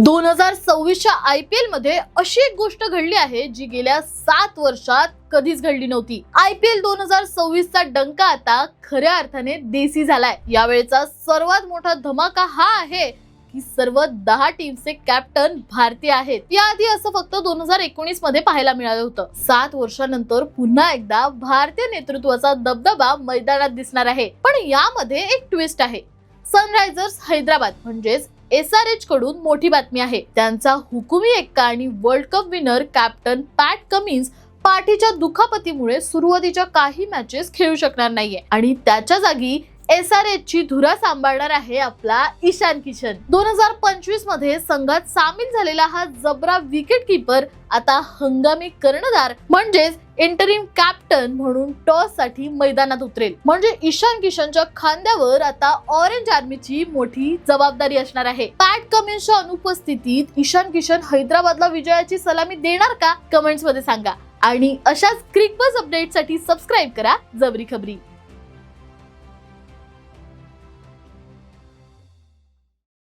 2026च्या IPL मध्ये अशी एक गोष्ट घडली आहे जी गेल्या 7 वर्षात कधीच घडली नव्हती। IPL 2026चा डंका आता खऱ्या अर्थाने देसी झालाय। यावेळेचा सर्वात मोठा धमाका हा आहे की सर्व 10 टीमचे कॅप्टन भारतीय आहेत। याआधी असं फक्त 2019 मध्ये पाहायला मिळालं होतं। 7 वर्षांनंतर पुन्हा एकदा भारतीय नेतृत्वाचा दबदबा मैदानात दिसणार आहे। पण यामध्ये एक ट्विस्ट आहे। सनरायझर्स हैदराबाद म्हणजेच SRH कडून मोठी बातमी आहे। त्यांचा हुकुमी एक्का आणि वर्ल्ड कप विनर कॅप्टन पॅट कमिन्स पाठीच्या दुखापतीमुळे सुरुवातीच्या काही मॅचेस खेळू शकणार नाहीये आणि त्याच्या जागी SRH ची धुरा सांभाळणार आहे आपला ईशान किशन। 2025 मध्ये संघात सामील झालेला हा जबरा विकेट कीपर आता हंगामी कर्णधार म्हणजेच इंटरिम कॅप्टन म्हणून टॉस साठी मैदानात उतरेल। म्हणजे ईशान किशनच्या खांद्यावर आता ऑरेंज आर्मीची मोठी जबाबदारी असणार आहे। पॅट कमिन्सच्या अनुपस्थितीत ईशान किशन हैदराबादला विजयाची सलामी देणार का? कमेंट्स मध्ये सांगा आणि अशाच क्रिकबज अपडेट साठी सबस्क्राइब करा जबरी खबरी।